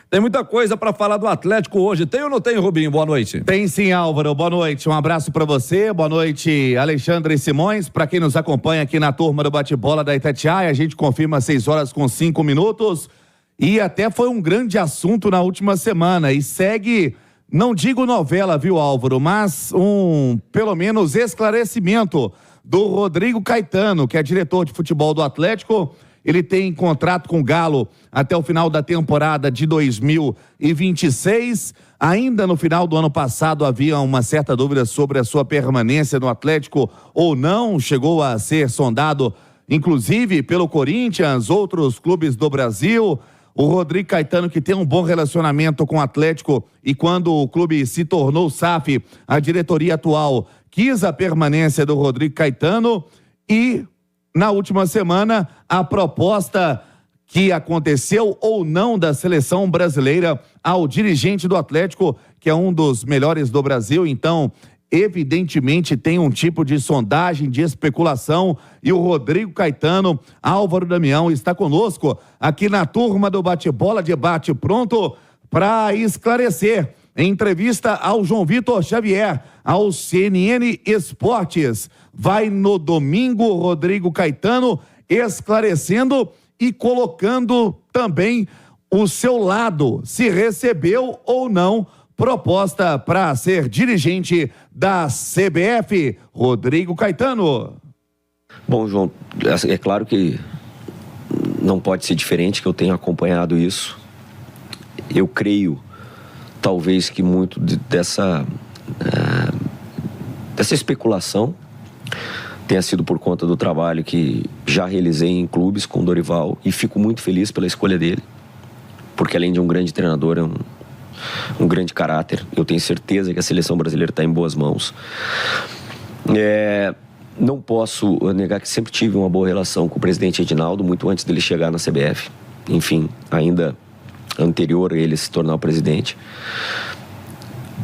Tem muita coisa para falar do Atlético hoje. Tem ou não tem, Rubinho? Boa noite. Tem sim, Álvaro. Boa noite. Um abraço para você. Boa noite, Alexandre Simões. Para quem nos acompanha aqui na turma do bate-bola da Itatiaia, a gente confirma 6h05. E até foi um grande assunto na última semana. E segue, não digo novela, viu, Álvaro, mas pelo menos, esclarecimento do Rodrigo Caetano, que é diretor de futebol do Atlético. Ele tem contrato com o Galo até o final da temporada de 2026. Ainda no final do ano passado havia uma certa dúvida sobre a sua permanência no Atlético ou não. Chegou a ser sondado, inclusive, pelo Corinthians, outros clubes do Brasil. O Rodrigo Caetano, que tem um bom relacionamento com o Atlético, e quando o clube se tornou SAF, a diretoria atual quis a permanência do Rodrigo Caetano. E na última semana, a proposta que aconteceu ou não da seleção brasileira ao dirigente do Atlético, que é um dos melhores do Brasil. Então, evidentemente, tem um tipo de sondagem, de especulação. E o Rodrigo Caetano, Álvaro Damião, está conosco aqui na turma do Bate-Bola, debate pronto para esclarecer. Em entrevista ao João Vitor Xavier, ao CNN Esportes. Vai no domingo, Rodrigo Caetano esclarecendo e colocando também o seu lado, se recebeu ou não proposta para ser dirigente da CBF. Rodrigo Caetano. Bom, João, é claro que não pode ser diferente, que eu tenho acompanhado isso. Eu creio, talvez, que muito dessa especulação tenha sido por conta do trabalho que já realizei em clubes com o Dorival, e fico muito feliz pela escolha dele, porque além de um grande treinador, é um grande caráter. Eu tenho certeza que a seleção brasileira está em boas mãos. Não posso negar que sempre tive uma boa relação com o presidente Edinaldo, muito antes dele chegar na CBF. Enfim, ainda anterior a ele se tornar o presidente.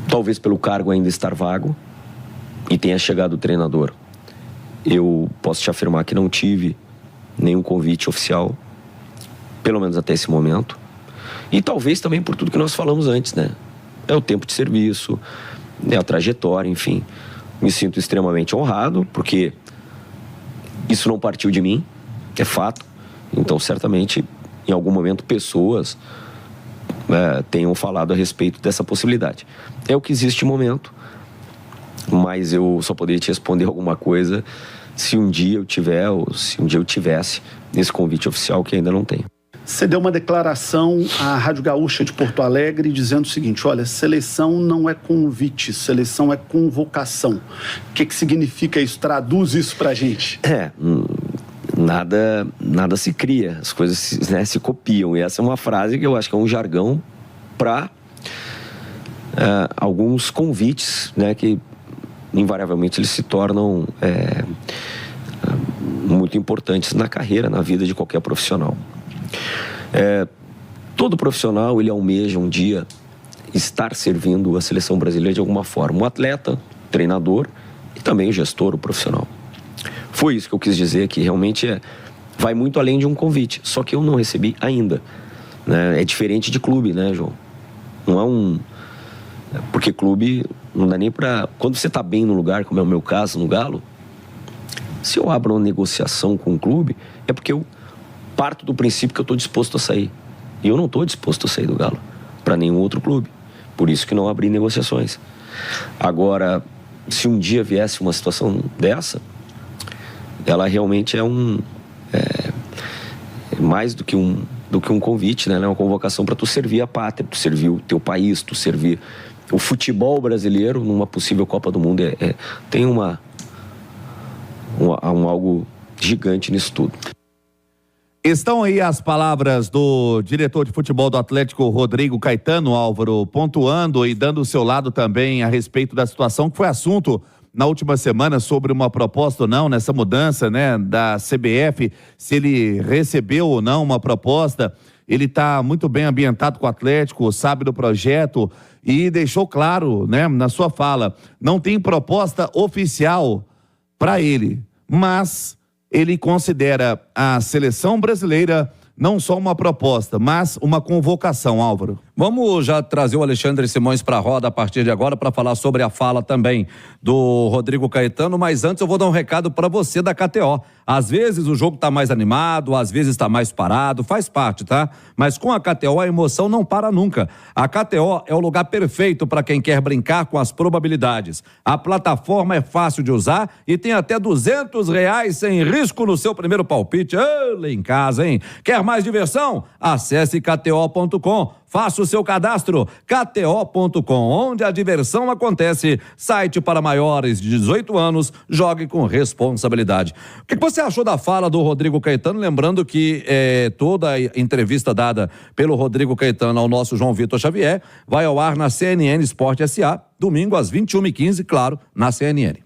Talvez pelo cargo ainda estar vago e tenha chegado o treinador. Eu posso te afirmar que não tive nenhum convite oficial, pelo menos até esse momento. E talvez também por tudo que nós falamos antes, né? É o tempo de serviço, é a trajetória, enfim. Me sinto extremamente honrado, porque isso não partiu de mim, é fato. Então, certamente, em algum momento, pessoas tenham falado a respeito dessa possibilidade. É o que existe no momento, mas eu só poderia te responder alguma coisa se um dia eu tiver, ou se um dia eu tivesse esse convite oficial, que ainda não tenho. Você deu uma declaração à Rádio Gaúcha de Porto Alegre dizendo o seguinte: olha, seleção não é convite, seleção é convocação. O que significa isso? Traduz isso pra gente. Nada se cria, as coisas se copiam. E essa é uma frase que eu acho que é um jargão para alguns convites, né, que invariavelmente eles se tornam muito importantes na carreira, na vida de qualquer profissional. Todo profissional, ele almeja um dia estar servindo a seleção brasileira de alguma forma. O atleta, o treinador e também o gestor, o profissional. Foi isso que eu quis dizer, que realmente vai muito além de um convite. Só que eu não recebi ainda, né? É diferente de clube, né, João? Não é porque clube não dá nem pra... Quando você tá bem no lugar, como é o meu caso no Galo, se eu abro uma negociação com o clube, é porque eu parto do princípio que eu tô disposto a sair. E eu não tô disposto a sair do Galo para nenhum outro clube. Por isso que não abri negociações. Agora, se um dia viesse uma situação dessa, ela realmente é mais do que um convite, né? É uma convocação para tu servir a pátria, tu servir o teu país, tu servir o futebol brasileiro numa possível Copa do Mundo. Tem algo gigante nisso tudo. Estão aí as palavras do diretor de futebol do Atlético, Rodrigo Caetano, Álvaro, pontuando e dando o seu lado também a respeito da situação que foi assunto na última semana sobre uma proposta ou não, nessa mudança, né, da CBF, se ele recebeu ou não uma proposta. Ele está muito bem ambientado com o Atlético, sabe do projeto e deixou claro, né, na sua fala, não tem proposta oficial para ele, mas ele considera a seleção brasileira não só uma proposta, mas uma convocação, Álvaro. Vamos já trazer o Alexandre Simões para a roda a partir de agora para falar sobre a fala também do Rodrigo Caetano, mas antes eu vou dar um recado para você da KTO. Às vezes o jogo tá mais animado, às vezes tá mais parado, faz parte, tá? Mas com a KTO a emoção não para nunca. A KTO é o lugar perfeito para quem quer brincar com as probabilidades. A plataforma é fácil de usar e tem até R$200 sem risco no seu primeiro palpite. Olha em casa, hein? Quer mais diversão? Acesse kto.com. Faça o seu cadastro, kto.com, onde a diversão acontece. Site para maiores de 18 anos, jogue com responsabilidade. O que você achou da fala do Rodrigo Caetano? Lembrando que toda a entrevista dada pelo Rodrigo Caetano ao nosso João Vitor Xavier vai ao ar na CNN Sport SA, domingo às 21h15, claro, na CNN.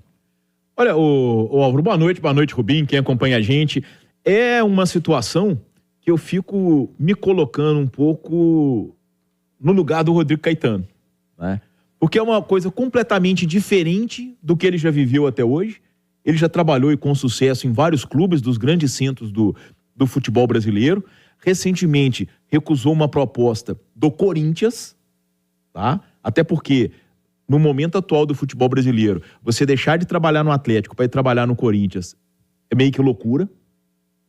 Olha, o Álvaro, boa noite, Rubinho, quem acompanha a gente. É uma situação que eu fico me colocando um pouco no lugar do Rodrigo Caetano, né? Porque é uma coisa completamente diferente do que ele já viveu até hoje. Ele já trabalhou e com sucesso em vários clubes dos grandes centros do futebol brasileiro. Recentemente recusou uma proposta do Corinthians, tá? Até porque no momento atual do futebol brasileiro, você deixar de trabalhar no Atlético para ir trabalhar no Corinthians é meio que loucura.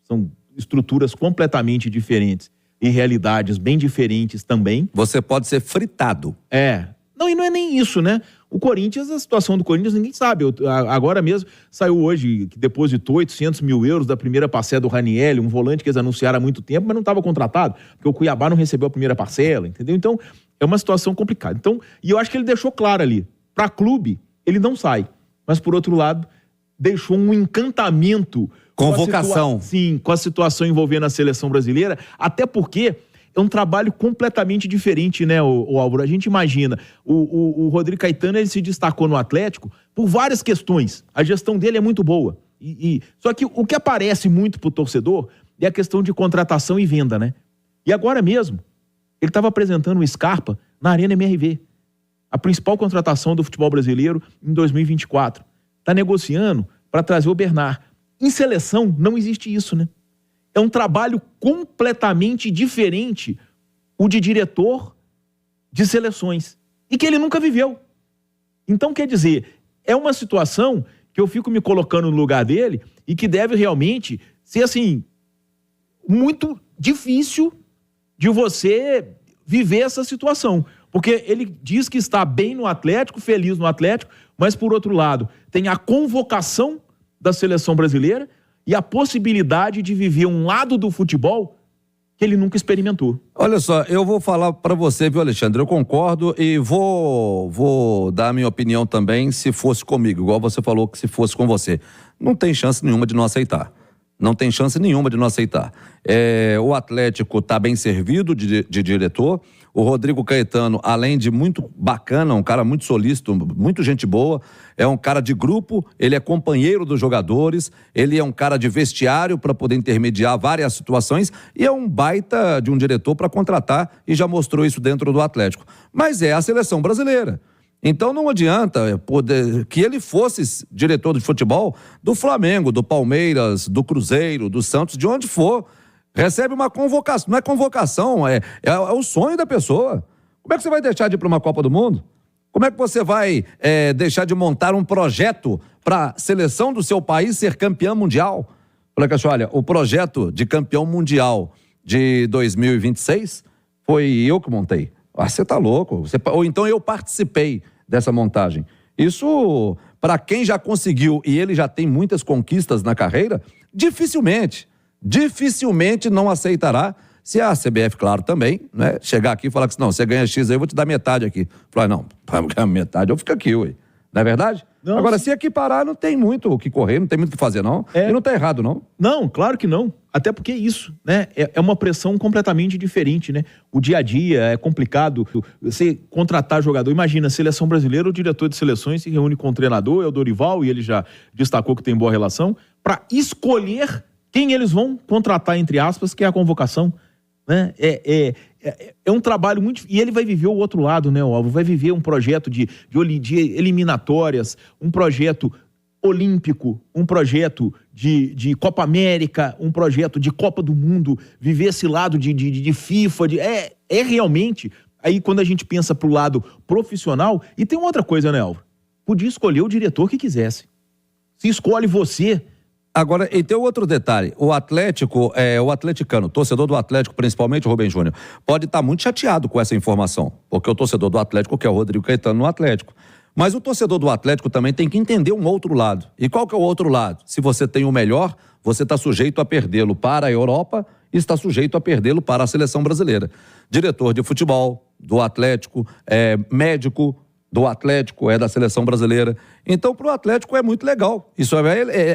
São estruturas completamente diferentes e realidades bem diferentes também. Você pode ser fritado. Não, e não é nem isso, né? O Corinthians, a situação do Corinthians, ninguém sabe. Agora mesmo, saiu hoje que depositou 800 mil euros da primeira parcela do Ranieri, um volante que eles anunciaram há muito tempo, mas não estava contratado, porque o Cuiabá não recebeu a primeira parcela, entendeu? Então, é uma situação complicada. Então, e eu acho que ele deixou claro ali, para clube, ele não sai. Mas, por outro lado, deixou um encantamento... Convocação. Sim, com a situação envolvendo a seleção brasileira, até porque é um trabalho completamente diferente, né, o Álvaro? A gente imagina, o Rodrigo Caetano, ele se destacou no Atlético por várias questões. A gestão dele é muito boa. Só que o que aparece muito pro torcedor é a questão de contratação e venda, né? E agora mesmo, ele estava apresentando o Scarpa na Arena MRV, a principal contratação do futebol brasileiro em 2024. Está negociando para trazer o Bernard. Em seleção, não existe isso, né? É um trabalho completamente diferente o de diretor de seleções. E que ele nunca viveu. Então, quer dizer, é uma situação que eu fico me colocando no lugar dele e que deve realmente ser, assim, muito difícil de você viver essa situação. Porque ele diz que está bem no Atlético, feliz no Atlético, mas, por outro lado, tem a convocação da seleção brasileira e a possibilidade de viver um lado do futebol que ele nunca experimentou. Olha só, eu vou falar para você, viu, Alexandre? Eu concordo e vou dar a minha opinião também se fosse comigo, igual você falou que se fosse com você. Não tem chance nenhuma de não aceitar. Não tem chance nenhuma de não aceitar. O Atlético está bem servido de diretor. O Rodrigo Caetano, além de muito bacana, um cara muito solícito, muito gente boa, é um cara de grupo, ele é companheiro dos jogadores, ele é um cara de vestiário para poder intermediar várias situações e é um baita de um diretor para contratar e já mostrou isso dentro do Atlético. Mas é a seleção brasileira. Então não adianta que ele fosse diretor de futebol do Flamengo, do Palmeiras, do Cruzeiro, do Santos, de onde for. Recebe uma convocação, não é convocação, é o sonho da pessoa. Como é que você vai deixar de ir para uma Copa do Mundo? Como é que você vai deixar de montar um projeto para a seleção do seu país ser campeã mundial? Olha, o projeto de campeão mundial de 2026 foi eu que montei. Você tá louco? Ou então eu participei dessa montagem. Isso, para quem já conseguiu e ele já tem muitas conquistas na carreira, dificilmente não aceitará, se a CBF, claro, também, né, chegar aqui e falar que não, você ganha X aí, eu vou te dar metade aqui. Falar, não, para ganhar metade eu fico aqui, ué. Não é verdade? Não, agora, se equiparar, não tem muito o que correr, não tem muito o que fazer, não. E não tá errado, não. Não, claro que não. Até porque isso, né, é uma pressão completamente diferente, né? O dia a dia é complicado. Você contratar jogador, imagina, a seleção brasileira, o diretor de seleções se reúne com o treinador, é o Dorival, e ele já destacou que tem boa relação, para escolher quem eles vão contratar, entre aspas, que é a convocação, né? É um trabalho muito... E ele vai viver o outro lado, né, Álvaro? Vai viver um projeto de eliminatórias, um projeto olímpico, um projeto de Copa América, um projeto de Copa do Mundo, viver esse lado de FIFA, é realmente... Aí quando a gente pensa pro lado profissional, e tem outra coisa, né, Álvaro? Podia escolher o diretor que quisesse. Se escolhe você... Agora, e tem outro detalhe, o atleticano, torcedor do Atlético, principalmente o Rubem Júnior, pode estar muito chateado com essa informação, porque o torcedor do Atlético quer o Rodrigo Caetano no Atlético. Mas o torcedor do Atlético também tem que entender um outro lado. E qual que é o outro lado? Se você tem o melhor, você está sujeito a perdê-lo para a Europa e está sujeito a perdê-lo para a seleção brasileira. Diretor de futebol do Atlético, médico do Atlético, da seleção brasileira. Então, para o Atlético é muito legal. Isso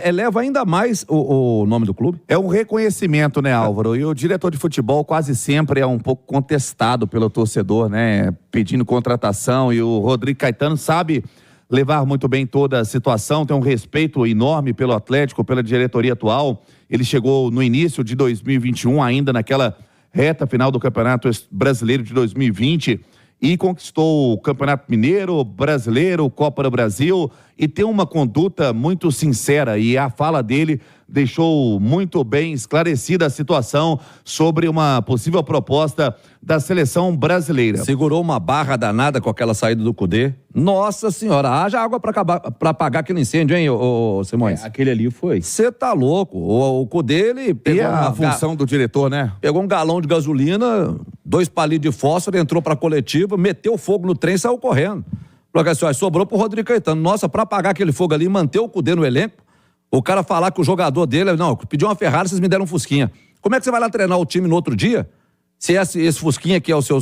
eleva ainda mais o nome do clube. É um reconhecimento, né, Álvaro? E o diretor de futebol quase sempre é um pouco contestado pelo torcedor, né? Pedindo contratação. E o Rodrigo Caetano sabe levar muito bem toda a situação, tem um respeito enorme pelo Atlético, pela diretoria atual. Ele chegou no início de 2021, ainda naquela reta final do Campeonato Brasileiro de 2020, e conquistou o Campeonato Mineiro, Brasileiro, Copa do Brasil, e tem uma conduta muito sincera, e a fala dele deixou muito bem esclarecida a situação sobre uma possível proposta da seleção brasileira. Segurou uma barra danada com aquela saída do Cudê. Nossa senhora, haja água para apagar aquele incêndio, hein, ô Simões? Aquele ali foi. Você tá louco. O Cudê, ele pegou a função do diretor, né? Pegou um galão de gasolina, 2 palitos de fósforo, entrou pra coletiva, meteu fogo no trem e saiu correndo. Falou assim, ó, sobrou pro Rodrigo Caetano. Nossa, pra apagar aquele fogo ali e manter o Cudê no elenco, o cara falar que o jogador dele, não, pediu uma Ferrari, vocês me deram um Fusquinha. Como é que você vai lá treinar o time no outro dia? Se esse Fusquinha aqui é o seu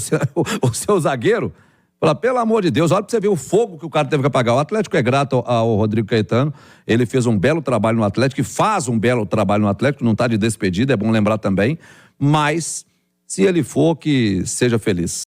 zagueiro? Fala, pelo amor de Deus, olha pra você ver o fogo que o cara teve que apagar. O Atlético é grato ao Rodrigo Caetano. Ele fez um belo trabalho no Atlético e faz um belo trabalho no Atlético, não tá de despedida, é bom lembrar também. Mas, se ele for, que seja feliz.